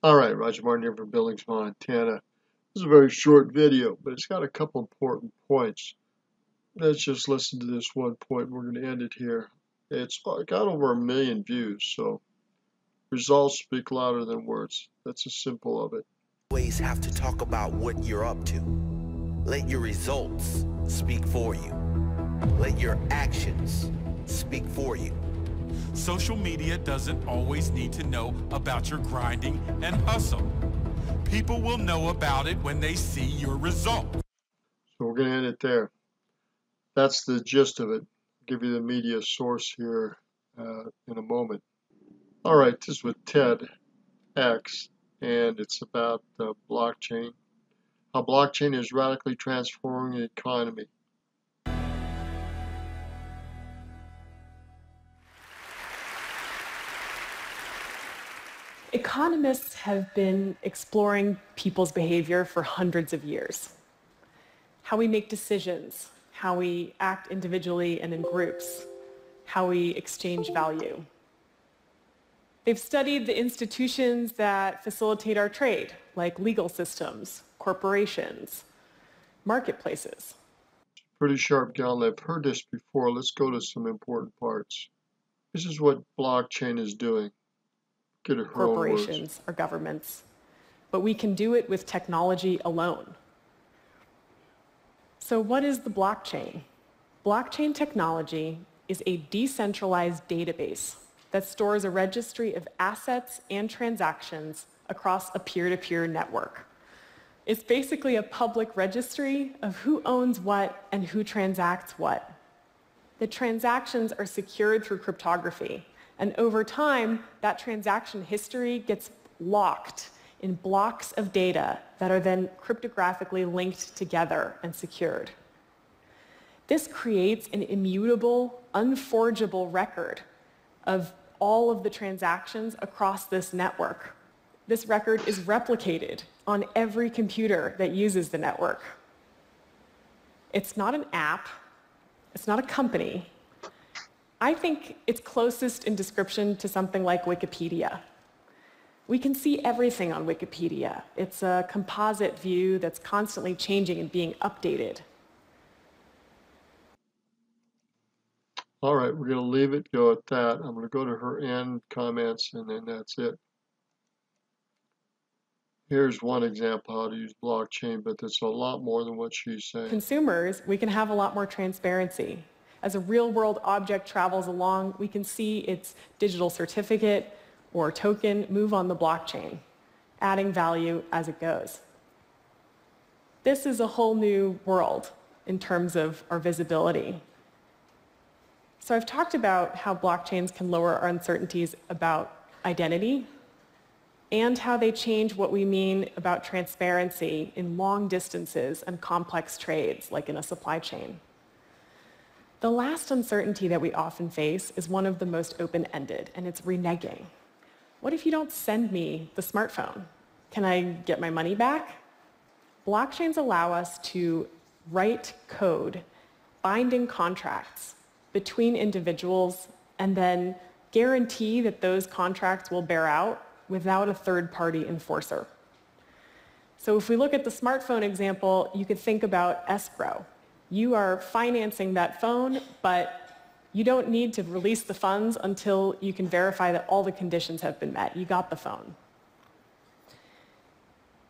All right, Roger Martin here from Billings, Montana. This is a very short video, but it's got a couple important points. Let's just listen to this one point. We're going to end it here. It's got over 1 million views, so results speak louder than words. That's the simple of it. Always have to talk about what you're up to. Let your results speak for you. Let your actions speak for you. Social media doesn't always need to know about your grinding and hustle. People will know about it when they see your result. So we're going to end it there. That's the gist of it. I'll give you the media source here in a moment. All right, this is with TEDx, and it's about blockchain. How blockchain is radically transforming the economy. Economists have been exploring people's behavior for hundreds of years. How we make decisions, how we act individually and in groups, how we exchange value. They've studied the institutions that facilitate our trade, like legal systems, corporations, marketplaces. Pretty sharp gal. I've heard this before. Let's go to some important parts. This is what blockchain is doing. Get her corporations or governments, but we can do it with technology alone. So what is the blockchain? Blockchain technology is a decentralized database that stores a registry of assets and transactions across a peer-to-peer network. It's basically a public registry of who owns what and who transacts what. The transactions are secured through cryptography, and over time, that transaction history gets locked in blocks of data that are then cryptographically linked together and secured. This creates an immutable, unforgeable record of all of the transactions across this network. This record is replicated on every computer that uses the network. It's not an app. It's not a company. I think it's closest in description to something like Wikipedia. We can see everything on Wikipedia. It's a composite view that's constantly changing and being updated. All right, we're going to leave it go at that. I'm going to go to her end comments, and then that's it. Here's one example how to use blockchain, but it's a lot more than what she's saying. Consumers, we can have a lot more transparency. As a real-world object travels along, we can see its digital certificate or token move on the blockchain, adding value as it goes. This is a whole new world in terms of our visibility. So I've talked about how blockchains can lower our uncertainties about identity and how they change what we mean about transparency in long distances and complex trades, like in a supply chain. The last uncertainty that we often face is one of the most open-ended, and it's reneging. What if you don't send me the smartphone? Can I get my money back? Blockchains allow us to write code, binding contracts between individuals, and then guarantee that those contracts will bear out without a third-party enforcer. So if we look at the smartphone example, you could think about escrow. You are financing that phone, but you don't need to release the funds until you can verify that all the conditions have been met. You got the phone.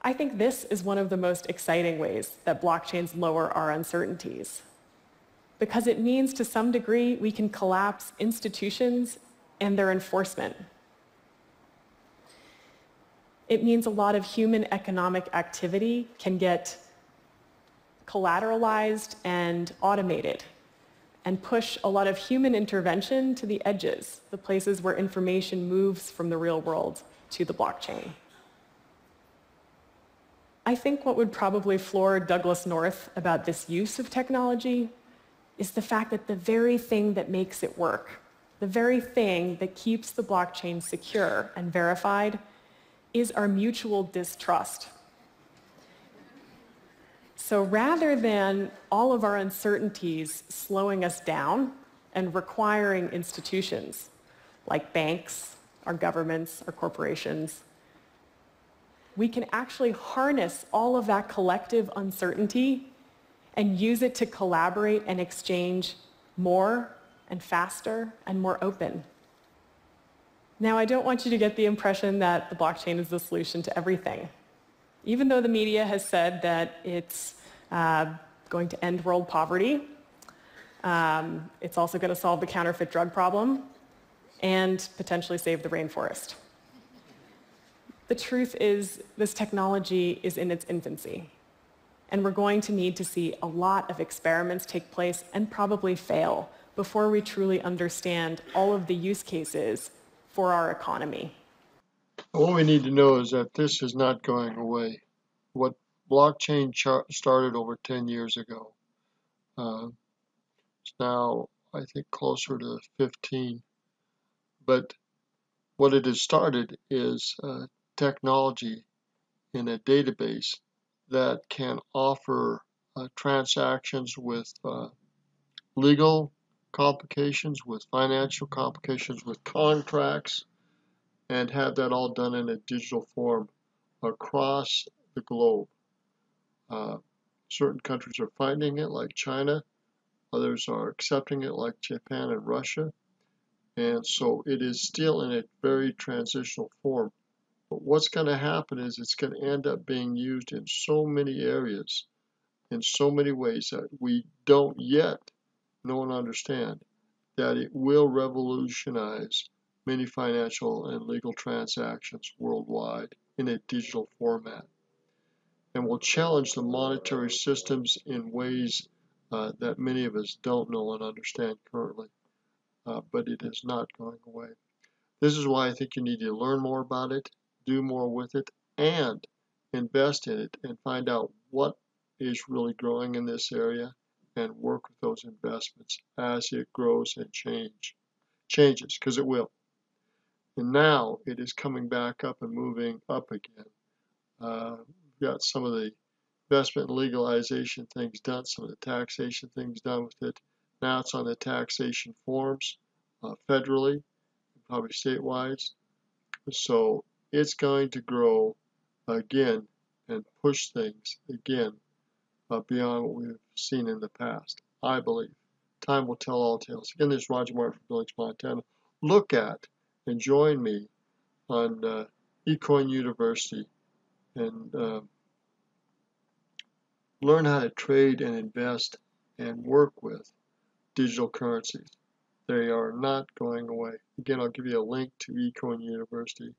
I think this is one of the most exciting ways that blockchains lower our uncertainties, because it means to some degree we can collapse institutions and their enforcement. It means a lot of human economic activity can get collateralized and automated, and push a lot of human intervention to the edges, the places where information moves from the real world to the blockchain. I think what would probably floor Douglas North about this use of technology is the fact that the very thing that makes it work, the very thing that keeps the blockchain secure and verified, is our mutual distrust. So rather than all of our uncertainties slowing us down and requiring institutions like banks, our governments, our corporations, we can actually harness all of that collective uncertainty and use it to collaborate and exchange more and faster and more open. Now, I don't want you to get the impression that the blockchain is the solution to everything. Even though the media has said that it's going to end world poverty, it's also going to solve the counterfeit drug problem and potentially save the rainforest. The truth is, this technology is in its infancy, and we're going to need to see a lot of experiments take place and probably fail before we truly understand all of the use cases for our economy. What we need to know is that this is not going away. What blockchain started over 10 years ago, it's now, I think, closer to 15. But what it has started is technology in a database that can offer transactions with legal complications, with financial complications, with contracts, and have that all done in a digital form across the globe. Certain countries are finding it, like China. Others are accepting it, like Japan and Russia. And so it is still in a very transitional form. But what's going to happen is it's going to end up being used in so many areas, in so many ways that we don't yet know and understand, that it will revolutionize many financial and legal transactions worldwide in a digital format, and will challenge the monetary systems in ways that many of us don't know and understand currently. But it is not going away. This is why I think you need to learn more about it, do more with it, and invest in it and find out what is really growing in this area and work with those investments as it grows and changes, because it will. And now it is coming back up and moving up again. We've got some of the investment and legalization things done, some of the taxation things done with it. Now it's on the taxation forms federally, probably statewide. So it's going to grow again and push things again beyond what we've seen in the past, I believe. Time will tell all tales. Again, this is Roger Martin from Billings, Montana. Look at and join me on eCoin University and learn how to trade and invest and work with digital currencies. They are not going away. Again, I'll give you a link to eCoin University.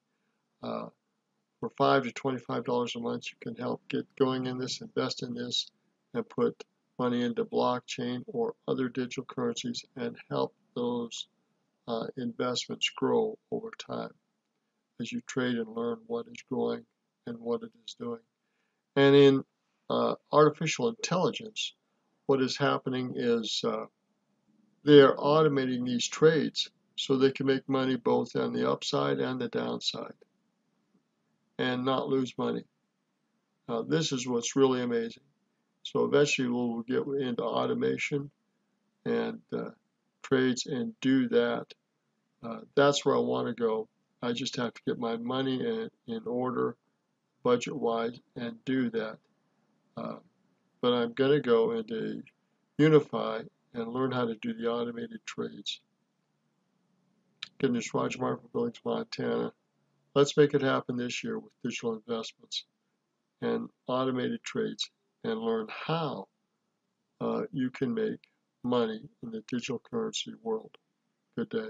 For $5 to $25 a month, you can help get going in this, invest in this, and put money into blockchain or other digital currencies and help those investments grow over time as you trade and learn what is growing and what it is doing. And in artificial intelligence, what is happening is they are automating these trades so they can make money both on the upside and the downside and not lose money. Now, this is what's really amazing. So eventually we'll get into automation and trades and do that. That's where I want to go. I just have to get my money in order, budget-wise, and do that. But I'm going to go into Unify and learn how to do the automated trades. Again, this is Roger Martin from Billings, Montana. Let's make it happen this year with digital investments and automated trades and learn how you can make money in the digital currency world. Good day.